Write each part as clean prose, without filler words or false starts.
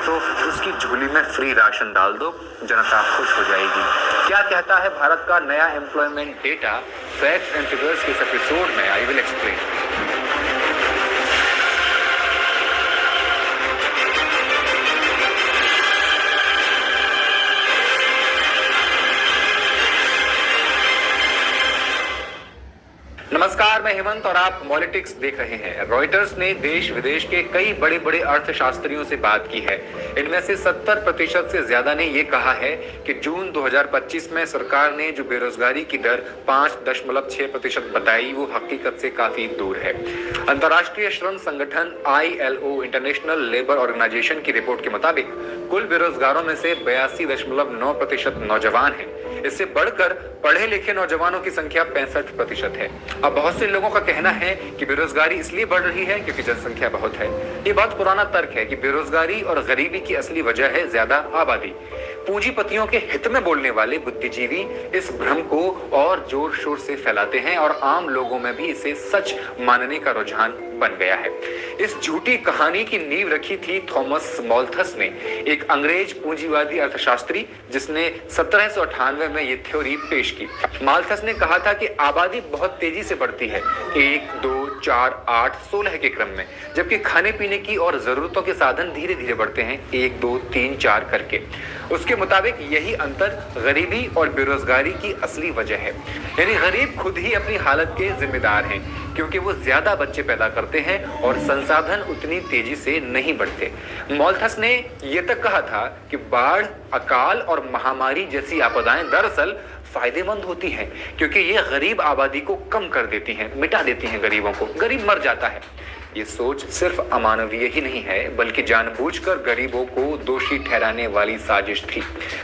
तो उसकी झोली में फ्री राशन डाल दो, जनता खुश हो जाएगी। क्या कहता है भारत का नया employment data? Facts and figures के इस एपिसोड में आई विल एक्सप्लेन। नमस्कार, मैं हेमंत और आप पॉलिटिक्स देख रहे हैं। रॉयटर्स ने देश विदेश के कई बड़े बड़े अर्थशास्त्रियों से बात की है। इनमें से 70% से ज्यादा ने ये कहा है कि जून 2025 में सरकार ने जो बेरोजगारी की दर 5.6% बताई वो हकीकत से काफी दूर है। अंतर्राष्ट्रीय श्रम संगठन ILO इंटरनेशनल लेबर ऑर्गेनाइजेशन की रिपोर्ट के मुताबिक कुल बेरोजगारों में से 82.9% नौजवान हैं। इससे बढ़कर पढ़े लिखे नौजवानों की संख्या 65% है। अब बहुत से लोगों का कहना है कि बेरोजगारी इसलिए बढ़ रही है क्योंकि जनसंख्या बहुत है। ये बहुत पुराना तर्क है कि बेरोजगारी और गरीबी की असली वजह है ज्यादा आबादी। पूंजीपतियों के हित में बोलने वाले बुद्धिजीवी इस भ्रम को और जोर शोर से फैलाते हैं और आम लोगों में भी इसे सच मानने का रुझान बन गया है। इस झूठी कहानी की नींव रखी थी थॉमस माल्थस ने, एक अंग्रेज पूंजीवादी अर्थशास्त्री जिसने 1798 में ये थ्योरी पेश की। माल्थस ने कहा था कि आबादी बहुत तेजी से बढ़ती है, 1, 2, 4, 8, 16 के क्रम में, जबकि खाने पीने की और जरूरतों के साधन धीरे धीरे बढ़ते हैं, 1, 2, 3, 4 करके। उसके मुताबिक यही अंतर गरीबी और बेरोजगारी की असली वजह है। यानी गरीब खुद ही अपनी हालत के जिम्मेदार हैं क्योंकि वो ज्यादा बच्चे पैदा करते हैं और संसाधन उतनी तेजी से नहीं बढ़ते। माल्थस ने ये तक कहा था कि बाढ़, अकाल और महामारी जैसी आपदाएं दरअसल फायदेमंद होती हैं क्योंकि ये गरीब आबादी को कम कर देती हैं, मिटा देती हैं गरीबों को, गरीब मर जाता है। ये सोच सिर्फ अमानवीय ही नहीं है बल्कि जानबूझकर गरीबों को दोषी ठहराने वाली साजिश थी।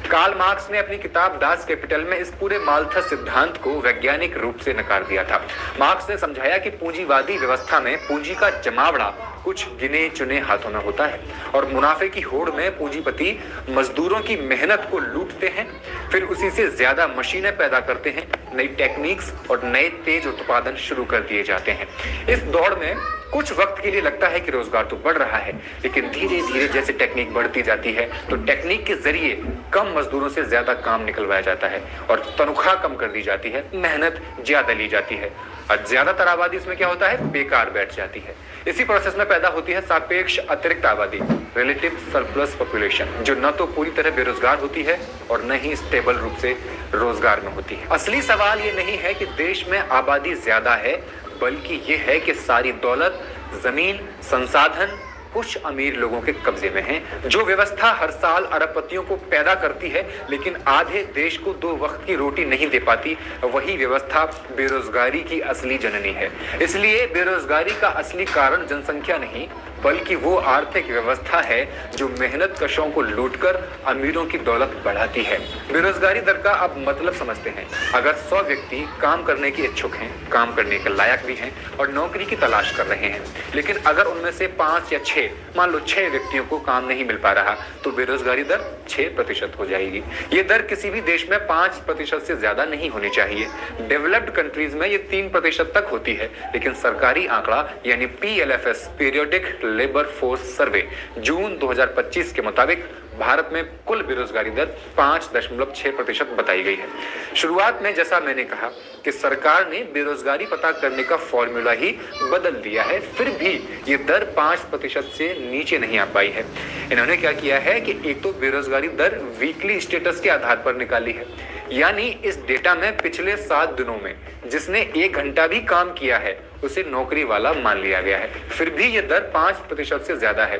कार्ल मार्क्स ने अपनी किताब दास कैपिटल में इस पूरे माल्थस सिद्धांत को वैज्ञानिक रूप से नकार दिया था। मार्क्स ने समझाया कि पूंजीवादी व्यवस्था में पूंजी का जमावड़ा कुछ गिने चुने हाथों में होता है और मुनाफे की होड़ में पूंजीपति मजदूरों की मेहनत को लूटते हैं, फिर उसी से ज्यादा मशीनें पैदा करते हैं, नई टेक्निक्स और नए तेज उत्पादन शुरू कर दिए जाते हैं। इस दौड़ में कुछ वक्त के लिए लगता है कि रोजगार तो बढ़ रहा है, लेकिन धीरे धीरे जैसे टेक्निक बढ़ती जाती है तो टेक्निक के जरिए कम मजदूरों से ज्यादा काम निकलवाया जाता है और तनख्वाह कम कर दी जाती है, मेहनत ज्यादा ली जाती है और ज्यादातर आबादी इसमें क्या होता है, बेकार बैठ जाती है। इसी प्रोसेस में पैदा होती है सापेक्ष अतिरिक्त आबादी, रिलेटिव सरप्लस पॉपुलेशन, जो न तो पूरी तरह बेरोजगार होती है और न ही स्टेबल रूप से रोजगार में होती है। असली सवाल ये नहीं है कि देश में आबादी ज्यादा है, बल्कि ये है कि सारी दौलत, जमीन, संसाधन कुछ अमीर लोगों के कब्जे में है। जो व्यवस्था हर साल अरबपतियों को पैदा करती है लेकिन आधे देश को 2 वक्त की रोटी नहीं दे पाती, वही व्यवस्था बेरोजगारी की असली जननी है। इसलिए बेरोजगारी का असली कारण जनसंख्या नहीं बल्कि वो आर्थिक व्यवस्था है जो मेहनत कशों को लूटकर अमीरों की दौलत बढ़ाती है। बेरोजगारी दर का अब मतलब समझते हैं। अगर 100 व्यक्ति काम करने के इच्छुक हैं, काम करने के लायक भी हैं और नौकरी की तलाश कर रहे हैं, लेकिन अगर उनमें से 5 या 6, मान लो 6 व्यक्तियों को काम नहीं मिल पा रहा, तो बेरोजगारी दर 6% हो जाएगी। ये दर किसी भी देश में 5% से ज्यादा नहीं होनी चाहिए। डेवलप्ड कंट्रीज में ये 3% तक होती है, लेकिन सरकारी आंकड़ा यानी PLFS, periodic labour force survey, जून 2025 के मुताबिक भारत में कुल बेरोजगारी दर 5.6% बताई गई है। शुरुआत में जैसा मैंने कहा कि सरकार ने बेरोजगारी पता करने का फॉर्मूला ही बदल दिया है, फिर भी ये दर 5% से नीचे नहीं आ पाई है। इन्होंने क्या किया है कि एक तो बेरोजगारी दर वीकली स्टेटस के आधार पर निकाली है, यानी इस डेटा में पिछले 7 दिनों में जिसने 1 घंटा भी काम किया है उसे नौकरी वाला मान लिया गया है, फिर भी ये दर 5% से ज्यादा है।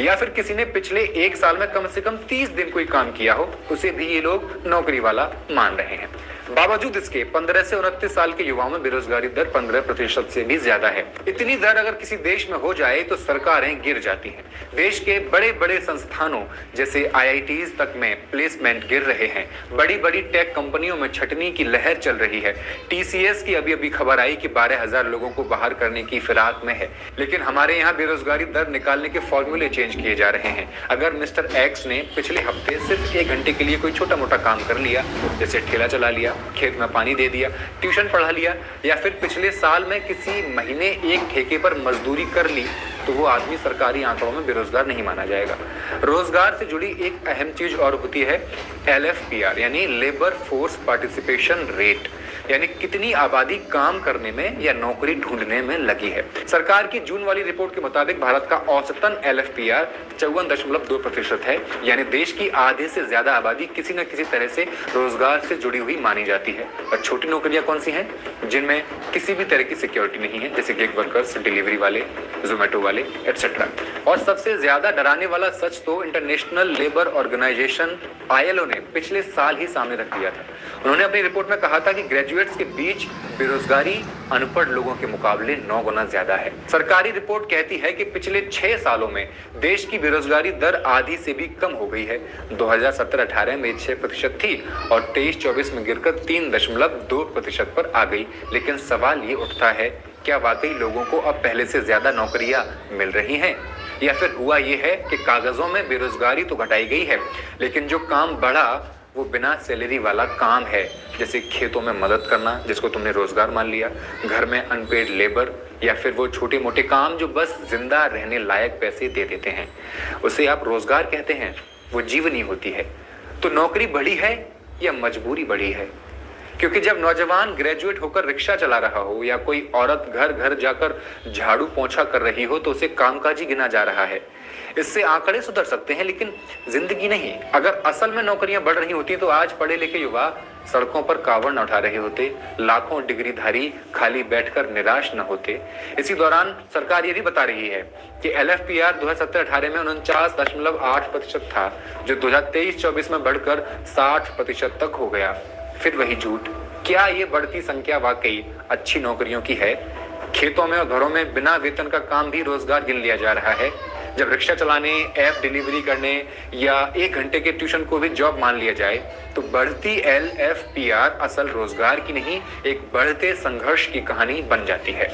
या फिर किसी ने पिछले 1 साल में कम से कम 30 दिन कोई काम किया हो, उसे भी ये लोग नौकरी वाला मान रहे हैं। बावजूद इसके 15 से 29 साल के युवाओं में बेरोजगारी दर 15% से भी ज्यादा है। इतनी दर अगर किसी देश में हो जाए तो सरकारें गिर जाती हैं। देश के बड़े बड़े संस्थानों जैसे IITs तक में प्लेसमेंट गिर रहे हैं। बड़ी बड़ी टेक कंपनियों में छटनी की लहर चल रही है। TCS की अभी बार आई कि 12,000 लोगों को बाहर करने की फिराक में है, लेकिन हमारे यहाँ बेरोजगारी दर निकालने के फॉर्मूले चेंज किए जा रहे हैं। अगर मिस्टर एक्स ने पिछले हफ्ते सिर्फ 1 घंटे के लिए कोई छोटा मोटा काम कर लिया, जैसे ठेला चला लिया, खेत में पानी दे दिया, ट्यूशन पढ़ा लिया, या फिर पिछले साल में किसी महीने एक ठेके पर मजदूरी कर ली, तो वो आदमी सरकारी आंकड़ों में बेरोजगार नहीं माना जाएगा। रोजगार से जुड़ी एक अहम चीज और होती है LFPR, यानी लेबर फोर्स पार्टिसिपेशन रेट, यानी कितनी आबादी काम करने में या नौकरी ढूंढने में लगी है। सरकार की जून वाली रिपोर्ट के मुताबिक भारत का औसतन LFPR 54.2% है, यानी देश की आधे से ज्यादा आबादी किसी न किसी तरह से रोजगार से जुड़ी हुई मानी जाती है। और छोटी नौकरियां कौन सी हैं? जिनमें किसी भी तरह की सिक्योरिटी नहीं है, जैसे गिग वर्कर्स, डिलीवरी वाले, जोमेटो वाले, एटसेट्रा। और सबसे ज्यादा डराने वाला सच तो इंटरनेशनल लेबर ऑर्गेनाइजेशन ILO ने पिछले साल ही सामने रख दिया था। उन्होंने अपनी रिपोर्ट में कहा था कि ग्रेजुएट्स के बीच बेरोजगारी अनपढ़ लोगों के मुकाबले 9 गुना ज्यादा है। सरकारी रिपोर्ट कहती है कि पिछले 6 सालों में देश की बेरोजगारी दर आधी से भी कम हो गई है। 2017-18 में 6% थी और 23-24 में गिरकर 3.2% पर आ गई। लेकिन सवाल ये उठता है, क्या वाकई लोगों को अब पहले से ज्यादा नौकरियां मिल रही हैं, या फिर हुआ ये है कि कागजों में बेरोजगारी तो घटाई गई है, लेकिन जो काम बढ़ा वो बिना सैलरी वाला काम है, जैसे खेतों में मदद करना, जिसको तुमने रोजगार मान लिया, घर में अनपेड लेबर, या फिर वो छोटे मोटे काम जो बस जिंदा रहने लायक पैसे दे देते हैं, उसे आप रोजगार कहते हैं, वो जीवनी होती है। तो नौकरी बढ़ी है या मजबूरी बढ़ी है? क्योंकि जब नौजवान ग्रेजुएट होकर रिक्शा चला रहा हो या कोई औरत घर घर जाकर झाड़ू पोंछा कर रही हो, तो उसे कामकाजी गिना जा रहा है। इससे आंकड़े सुधर सकते हैं, लेकिन जिंदगी नहीं। अगर असल में नौकरियां बढ़ रही होती तो आज पढ़े लिखे युवा सड़कों पर कावड़ न उठा रहे होते, लाखों डिग्रीधारी खाली बैठकर निराश न होते। इसी दौरान सरकार ये भी बता रही है कि LFPR 2017-18 में 49.8% था, जो 2023-24 में बढ़कर 60% तक हो गया। फिर वही झूठ, क्या ये बढ़ती संख्या वाकई अच्छी नौकरियों की है? खेतों में और घरों में बिना वेतन का काम भी रोजगार गिन लिया जा रहा है। जब रिक्शा चलाने, ऐप डिलीवरी करने या 1 घंटे के ट्यूशन को भी जॉब मान लिया जाए, तो बढ़ती LFPR असल रोजगार की नहीं, एक बढ़ते संघर्ष की कहानी बन जाती है।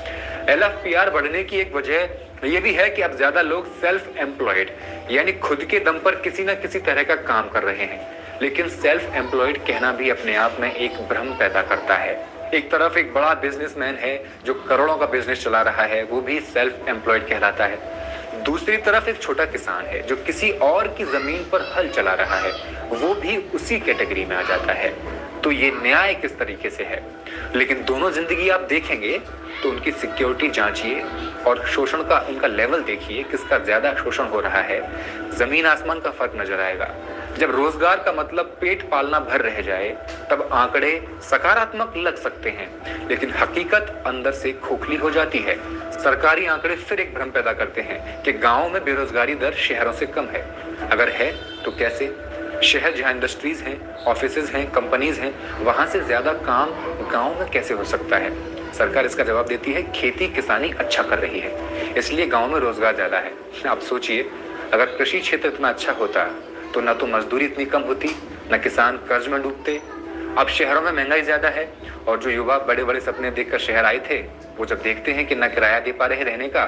LFPR बढ़ने की एक वजह यह भी है कि अब ज्यादा लोग सेल्फ एम्प्लॉयड, यानी खुद के दम पर किसी न किसी तरह का काम कर रहे हैं। लेकिन सेल्फ एम्प्लॉयड कहना भी अपने आप में एक भ्रम पैदा करता है। एक तरफ एक बड़ा बिजनेसमैन है जो करोड़ों का बिजनेस चला रहा है, वो भी सेल्फ एम्प्लॉयड कहलाता है। दूसरी तरफ एक छोटा किसान है जो किसी और की जमीन पर हल चला रहा है, वो भी उसी कैटेगरी में आ जाता है। तो ये न्याय किस तरीके से है? लेकिन दोनों जिंदगी आप देखेंगे तो उनकी सिक्योरिटी जांचिए और शोषण का उनका लेवल देखिए, किसका ज्यादा शोषण हो रहा है। जमीन आसमान का फर्क नजर आएगा। जब रोजगार का मतलब पेट पालना भर रह जाए, तब आंकड़े सकारात्मक लग सकते हैं, लेकिन हकीकत अंदर से खोखली हो जाती है। सरकारी आंकड़े फिर एक भ्रम पैदा करते हैं कि गांव में बेरोजगारी दर शहरों से कम है। अगर है तो कैसे? शहर जहां इंडस्ट्रीज हैं, ऑफिसेज हैं, कंपनीज हैं, वहां से ज्यादा काम गांव में कैसे हो सकता है? सरकार इसका जवाब देती है, खेती किसानी अच्छा कर रही है, इसलिए गांव में रोजगार ज्यादा है। आप सोचिए, अगर कृषि क्षेत्र इतना अच्छा होता तो न तो मजदूरी इतनी कम होती, न किसान कर्ज में डूबते। अब शहरों में महंगाई ज्यादा है और जो युवा बड़े बड़े सपने देखकर शहर आए थे, वो जब देखते हैं कि न किराया दे पा रहे रहने का,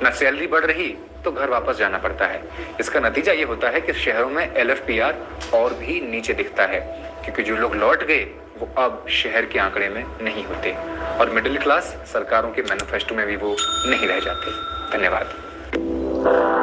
न सैलरी बढ़ रही, तो घर वापस जाना पड़ता है। इसका नतीजा ये होता है कि शहरों में LFPR और भी नीचे दिखता है, क्योंकि जो लोग लौट गए वो अब शहर के आंकड़े में नहीं होते और मिडिल क्लास सरकारों के मैनिफेस्टो में भी वो नहीं रह जाते। धन्यवाद।